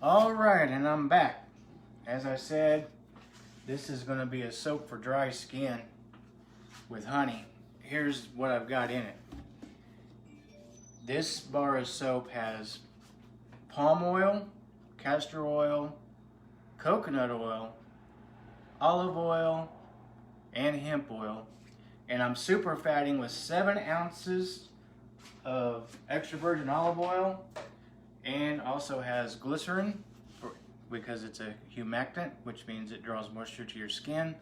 All right, and I'm back. As I said, this is going to be a soap for dry skin with honey. Here's what I've got in it. This bar of soap has palm oil, castor oil, coconut oil, olive oil, and hemp oil. And I'm super fatting with 7 ounces of extra virgin olive oil, and also has glycerin because it's a humectant, which means it draws moisture to your skin,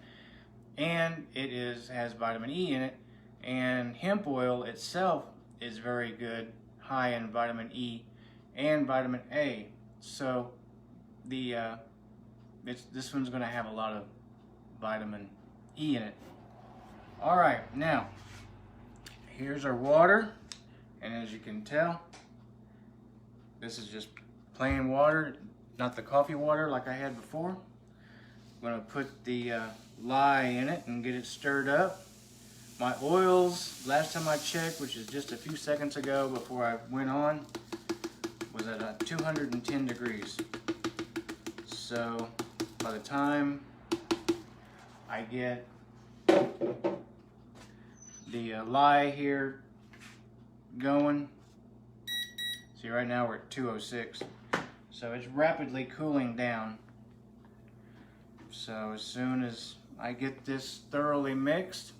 and has vitamin E in it. And hemp oil itself is very good, high in vitamin E and vitamin A. So this one's going to have a lot of vitamin E in it. All right, now here's our water, and as you can tell, this is just plain water, not the coffee water like I had before. I'm going to put the lye in it and get it stirred up. My oils, last time I checked, which is just a few seconds ago before I went on, was at 210 degrees. So by the time I get the lye here going, see, right now we're at 206, so it's rapidly cooling down. So as soon as I get this thoroughly mixed,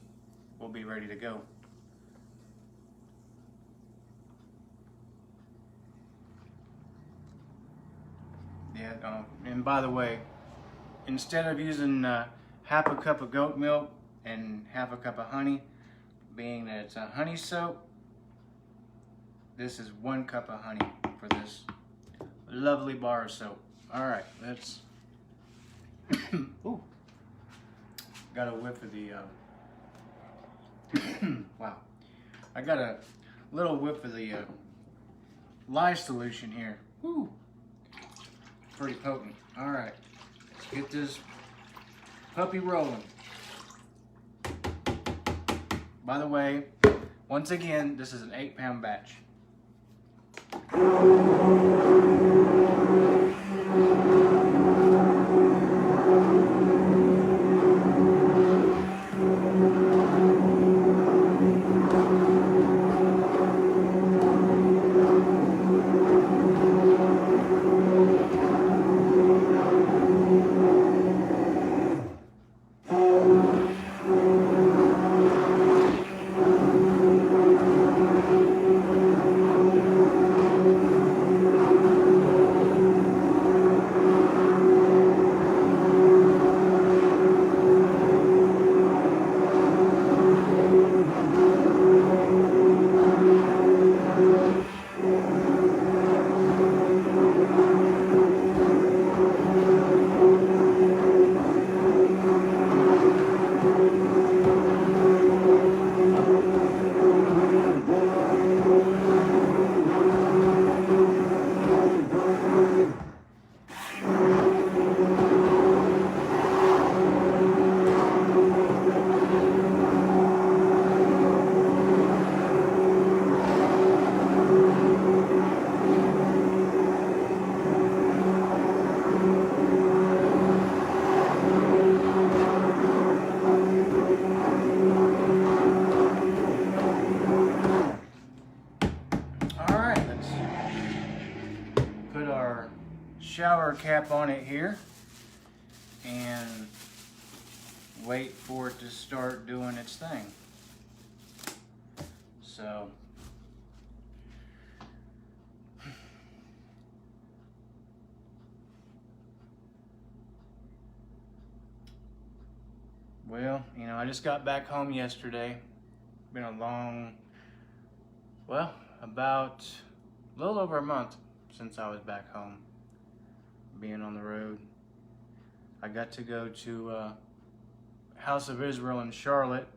we'll be ready to go. Yeah, and by the way, instead of using half a cup of goat milk and half a cup of honey, being that it's a honey soap, this is 1 cup of honey for this lovely bar of soap. All right, let's. Ooh, got a whiff of the. Wow, I got a little whiff of the lye solution here. Woo, pretty potent. All right, let's get this puppy rolling. By the way, once again, this is an 8-pound batch. Shower cap on it here and wait for it to start doing its thing. So well, you know, I just got back home yesterday. Been a long, well, about a little over a month since I was back home, being on the road. I got to go to House of Israel in Charlotte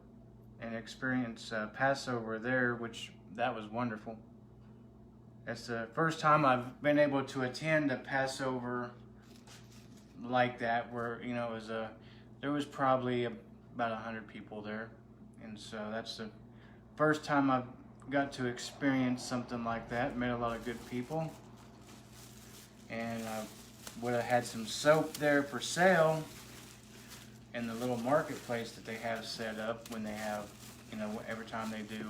and experience Passover there, which that was wonderful. It's the first time I've been able to attend a Passover like that, where, you know, there was probably about 100 people there, and so that's the first time I've got to experience something like that. Met a lot of good people, and would have had some soap there for sale in the little marketplace that they have set up when they have, you know, every time they do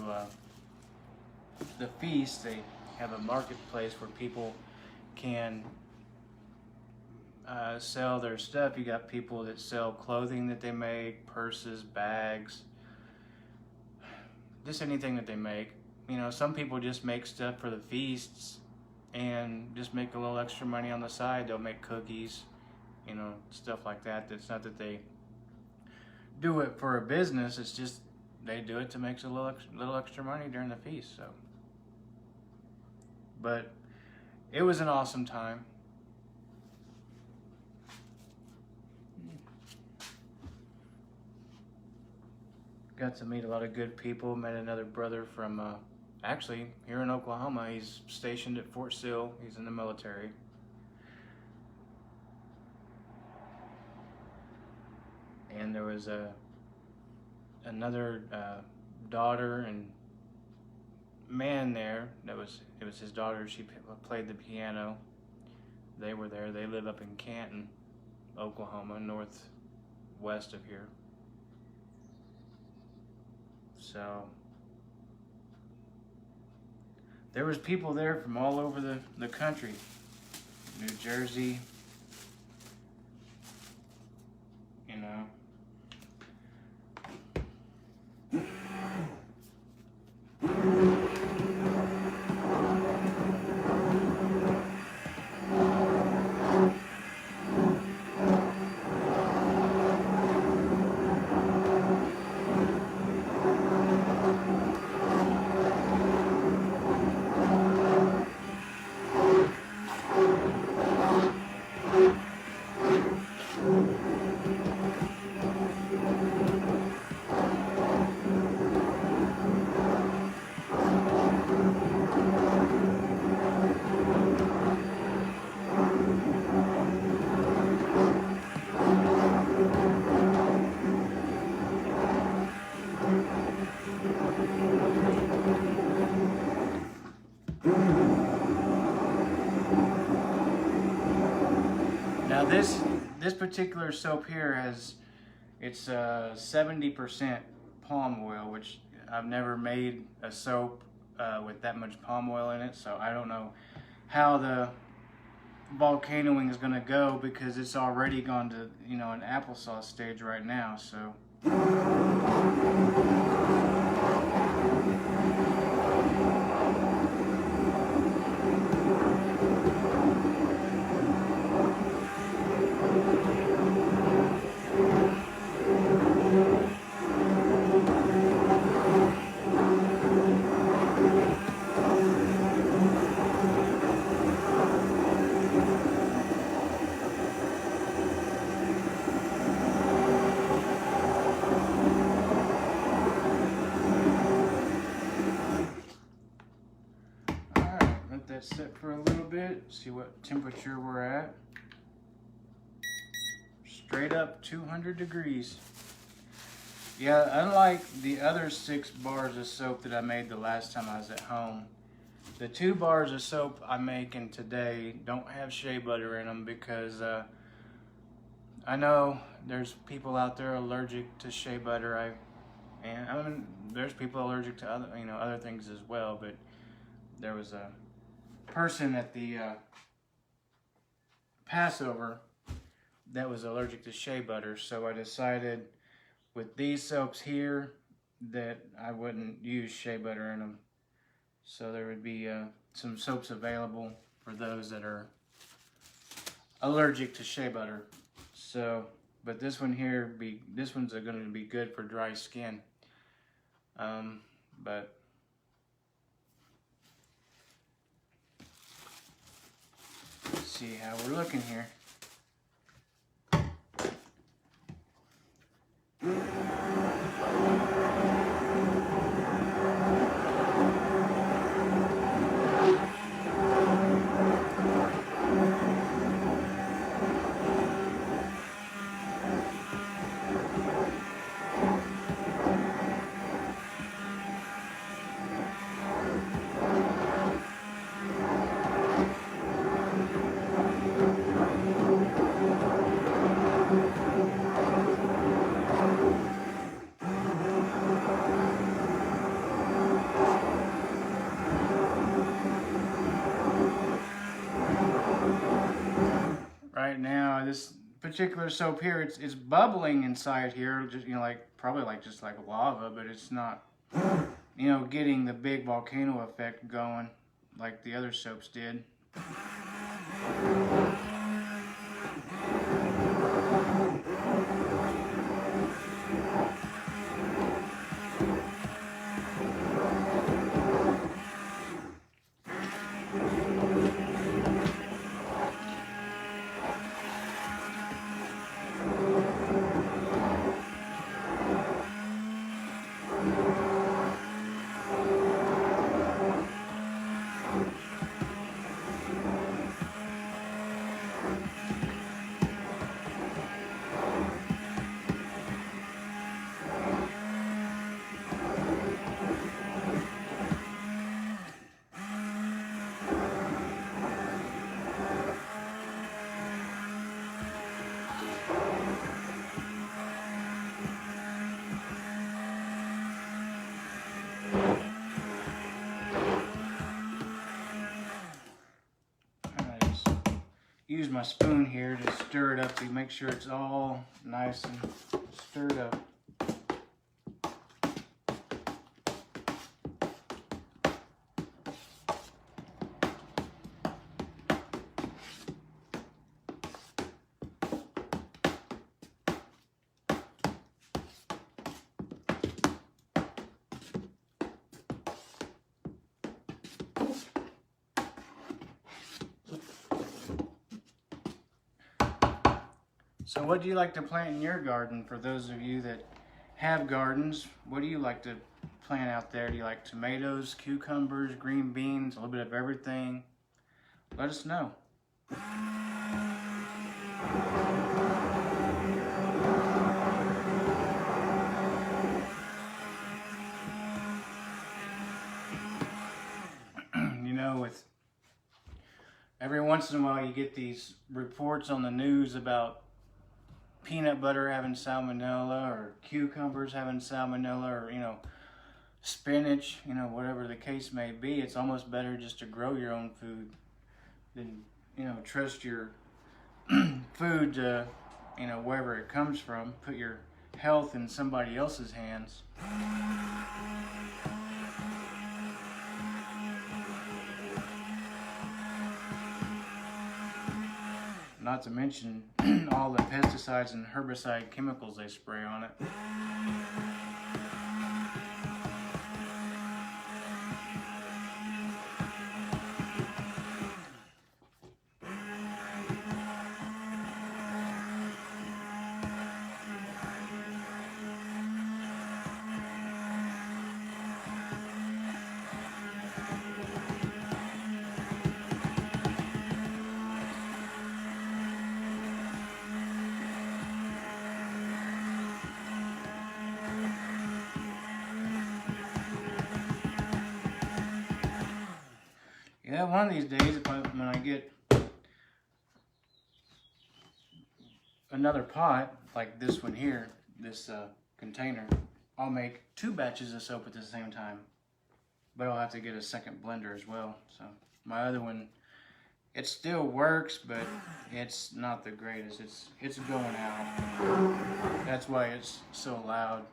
the feast, they have a marketplace where people can sell their stuff. You got people that sell clothing that they make, purses, bags, just anything that they make. You know, some people just make stuff for the feasts and just make a little extra money on the side. They'll make cookies, you know, stuff like that. It's not that they do it for a business, it's just they do it to make a little extra money during the feast. So, but it was an awesome time. Got to meet a lot of good people. Met another brother from actually here in Oklahoma. He's stationed at Fort Sill. He's in the military. And there was another daughter and man there. It was his daughter. She played the piano. They were there. They live up in Canton, Oklahoma, northwest of here. So there was people there from all over the country. New Jersey, you know. Now this particular soap here it's 70% palm oil, which I've never made a soap with that much palm oil in it, so I don't know how the volcanoing is going to go, because it's already gone to, you know, an applesauce stage right now. So sit for a little bit, see what temperature we're at. Straight up 200 degrees. Yeah, unlike the other 6 bars of soap that I made the last time I was at home, the 2 bars of soap I'm making today don't have shea butter in them, because I know there's people out there allergic to shea butter. I mean, there's people allergic to other things as well, but there was a person at the Passover that was allergic to shea butter, so I decided with these soaps here that I wouldn't use shea butter in them. So there would be some soaps available for those that are allergic to shea butter. So, but this one here, this one's going to be good for dry skin. But let's see how we're looking here. this particular soap here, it's bubbling inside here, just, you know, like probably like just like lava, but it's not, you know, getting the big volcano effect going like the other soaps did. Use my spoon here to stir it up to make sure it's all nice and stirred up. So what do you like to plant in your garden? For those of you that have gardens, what do you like to plant out there? Do you like tomatoes, cucumbers, green beans, a little bit of everything? Let us know. You know, with every once in a while you get these reports on the news about peanut butter having salmonella, or cucumbers having salmonella, or, you know, spinach, you know, whatever the case may be. It's almost better just to grow your own food than, you know, trust your food to, you know, wherever it comes from. Put your health in somebody else's hands. Not to mention all the pesticides and herbicide chemicals they spray on it. Yeah, one of these days, when I get another pot, like this one here, this container, I'll make 2 batches of soap at the same time. But I'll have to get a second blender as well. So my other one, it still works, but it's not the greatest. It's going out. That's why it's so loud.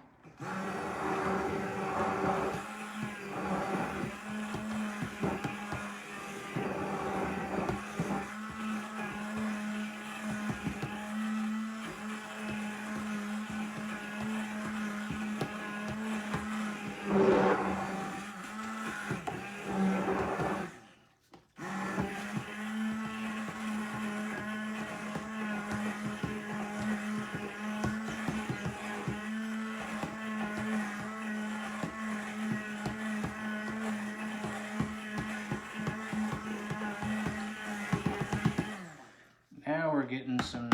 Now we're getting some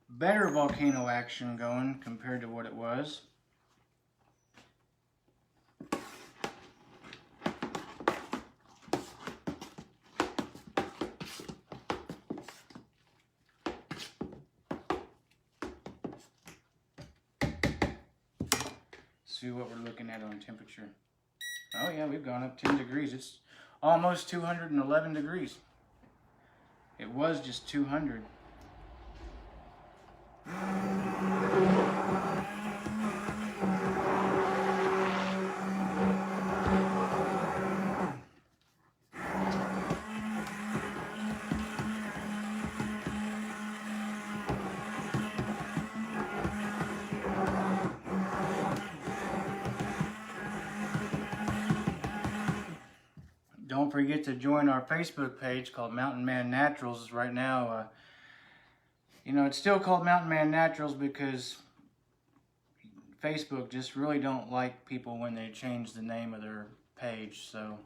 better volcano action going compared to what it was. See what we're looking at on temperature. Oh yeah, we've gone up 10 degrees. It's almost 211 degrees. It was just 200. Don't forget to join our Facebook page called Mountain Man Naturals. Right now, it's still called Mountain Man Naturals because Facebook just really don't like people when they change the name of their page. So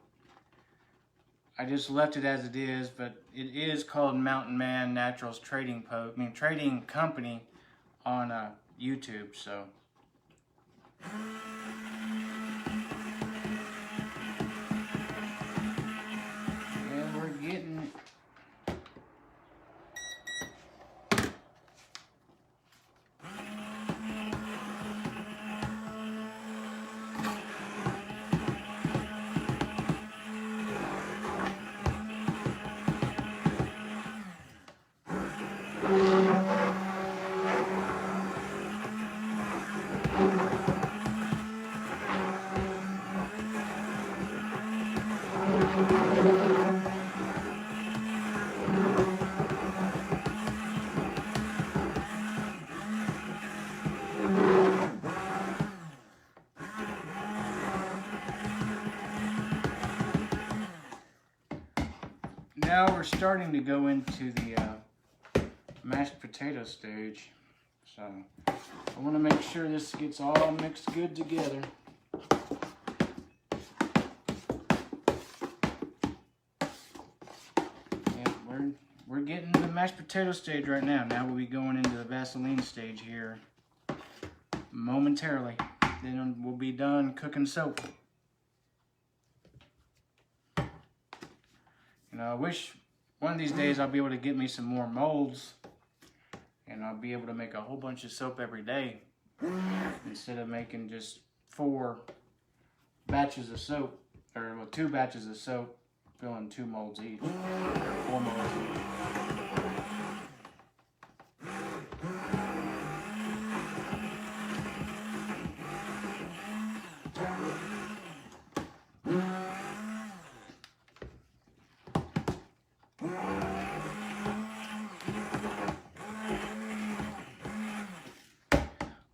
I just left it as it is, but it is called Mountain Man Naturals Trading Company on YouTube. So. Now we're starting to go into the mashed potato stage. So I want to make sure this gets all mixed good together. And we're getting to the mashed potato stage right now. Now we'll be going into the Vaseline stage here momentarily. Then we'll be done cooking soap. I wish one of these days I'll be able to get me some more molds and I'll be able to make a whole bunch of soap every day instead of making just 4 batches of soap, or 2 batches of soap filling 2 molds each, or 4 molds each.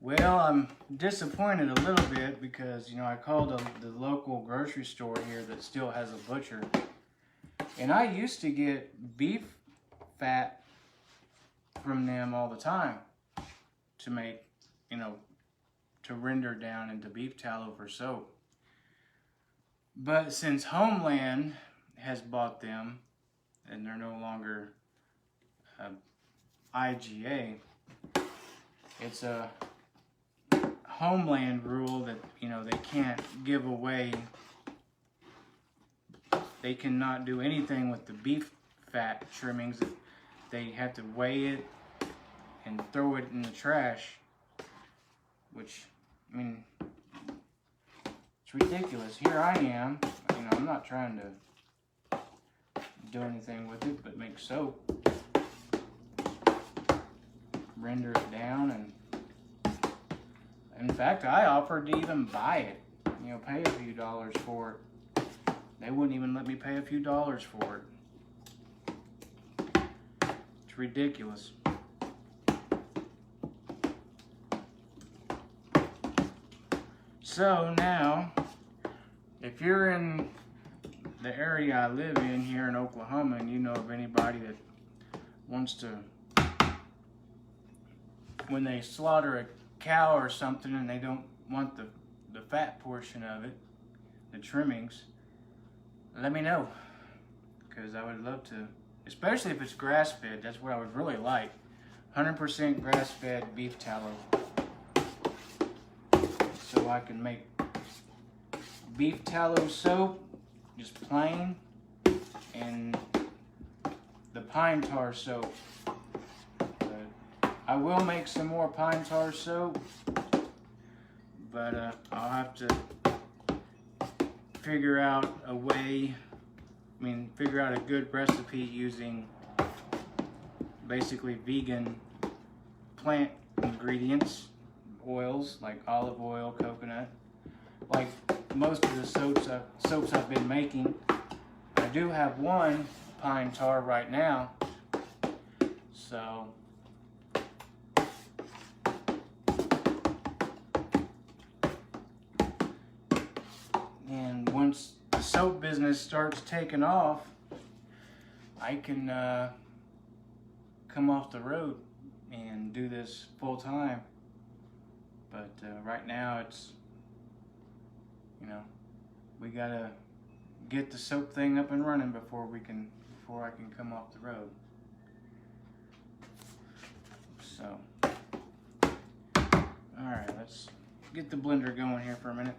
Well, I'm disappointed a little bit because, I called the local grocery store here that still has a butcher. And I used to get beef fat from them all the time to make, to render down into beef tallow for soap. But since Homeland has bought them and they're no longer IGA, it's a Homeland rule that they can't give away, they cannot do anything with the beef fat trimmings. They have to weigh it and throw it in the trash, which it's ridiculous. Here I am, I'm not trying to do anything with it but make soap, render it down, and in fact, I offered to even buy it, pay a few dollars for it. They wouldn't even let me pay a few dollars for it. It's ridiculous. So now, if you're in the area I live in here in Oklahoma and you know of anybody that wants to, when they slaughter a cow or something and they don't want the fat portion of it, the trimmings, let me know, because I would love to, especially if it's grass-fed. That's what I would really like. 100% grass-fed beef tallow, so I can make beef tallow soap, just plain, and the pine tar soap. I will make some more pine tar soap, but I'll have to figure out a way, figure out a good recipe using basically vegan plant ingredients, oils like olive oil, coconut, like most of the soaps I've been making. I do have one pine tar right now, so and once the soap business starts taking off, I can come off the road and do this full time. But right now it's, you know, we gotta get the soap thing up and running before I can come off the road. So, all right, let's get the blender going here for a minute.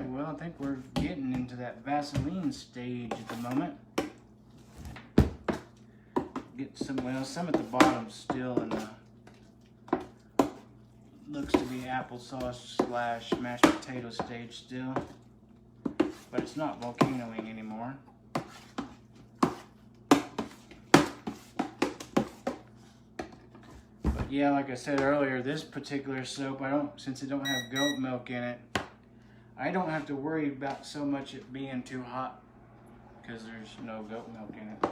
Well, I think we're getting into that Vaseline stage at the moment. Get some at the bottom still in the looks to be applesauce / mashed potato stage still, but it's not volcanoing anymore. But yeah, like I said earlier, this particular soap, since it don't have goat milk in it, I don't have to worry about so much it being too hot because there's no goat milk in it.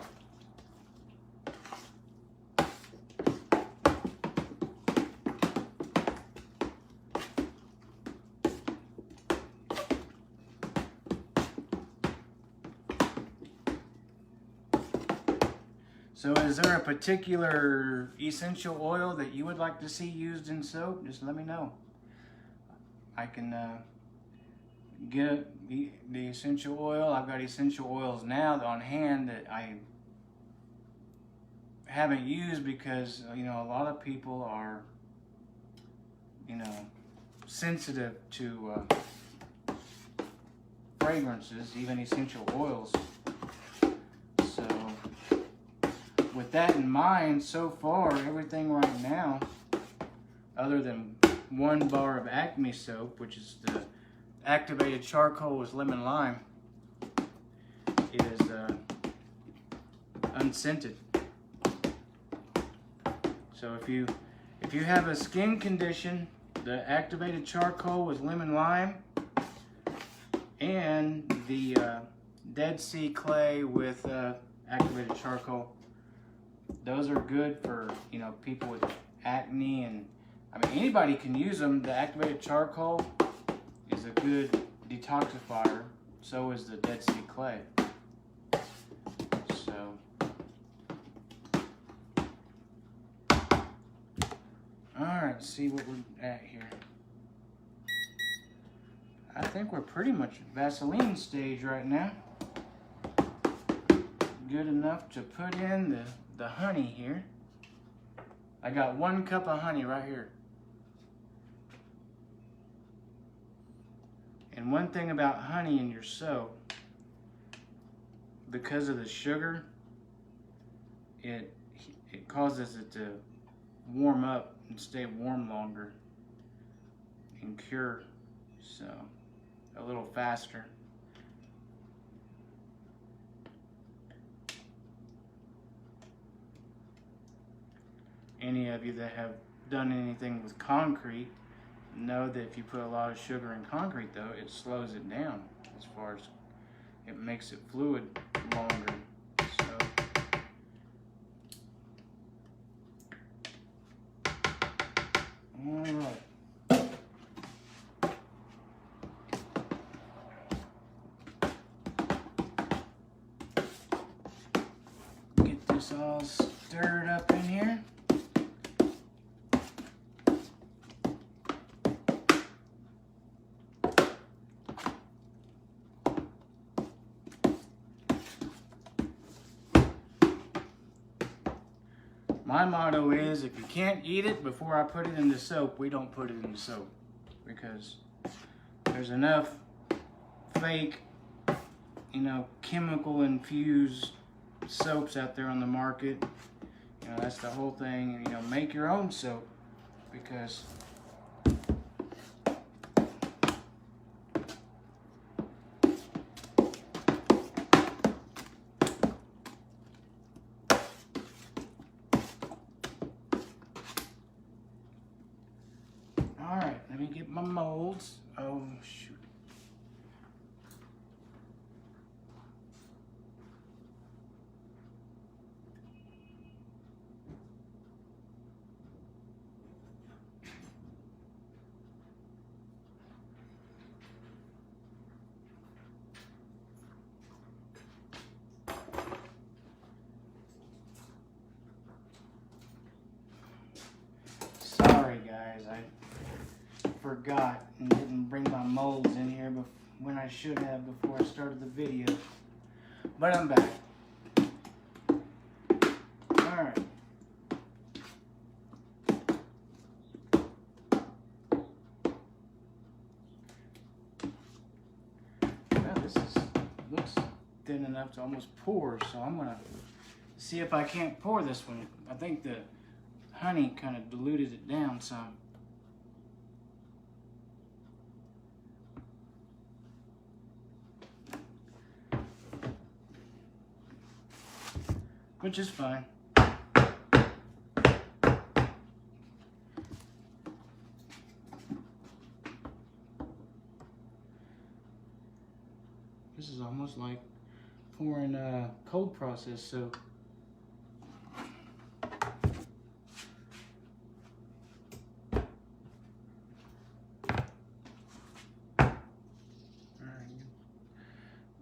So is there a particular essential oil that you would like to see used in soap? Just let me know. I can get the essential oil. I've got essential oils now on hand that I haven't used because, you know, a lot of people are, you know, sensitive to fragrances, even essential oils. So with that in mind, so far everything right now, other than one bar of Acme soap, which is the activated charcoal with lemon lime, is unscented. So if you have a skin condition, the activated charcoal with lemon lime and the Dead Sea clay with activated charcoal, those are good for, you know, people with acne, and I mean anybody can use them. The activated charcoal is a good detoxifier. So is the Dead Sea clay. So alright, see what we're at here. I think we're pretty much Vaseline stage right now. Good enough to put in the honey here. I got 1 cup of honey right here. And one thing about honey in your soap, because of the sugar, it causes it to warm up and stay warm longer and cure, so a little faster. Any of you that have done anything with concrete know that if you put a lot of sugar in concrete, though, it slows it down as far as it makes it fluid longer. So all right. Get this all stirred up in here. My motto is, if you can't eat it before I put it in the soap, we don't put it in the soap. Because there's enough fake, chemical infused soaps out there on the market. That's the whole thing. And, make your own soap, because all right, let me get my molds. Oh, shoot. Sorry, guys. I forgot and didn't bring my molds in here when I should have before I started the video. But I'm back. Alright. Well, looks thin enough to almost pour, so I'm gonna see if I can't pour this one. I think the honey kind of diluted it down some. Which is fine. This is almost like pouring cold process soap.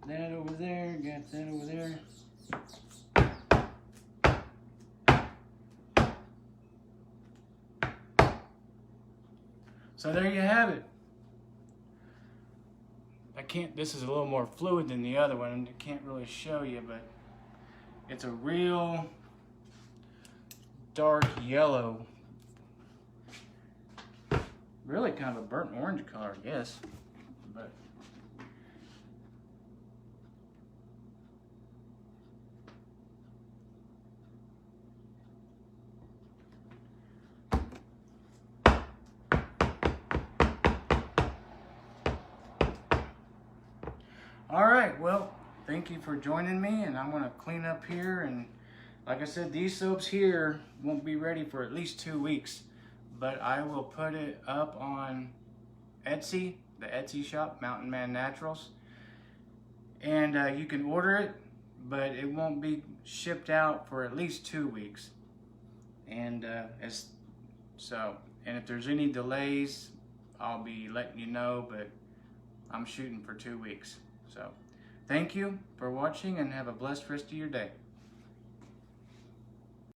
That over there, got that over there. So there you have it. This is a little more fluid than the other one, and I can't really show you, but it's a real dark yellow. Really kind of a burnt orange color, I guess. But all right, well, thank you for joining me, and I'm going to clean up here. And like I said, these soaps here won't be ready for at least 2 weeks, but I will put it up on Etsy, the Etsy shop, Mountain Man Naturals, and you can order it, but it won't be shipped out for at least 2 weeks. And and if there's any delays, I'll be letting you know, but I'm shooting for 2 weeks. So, thank you for watching, and have a blessed rest of your day.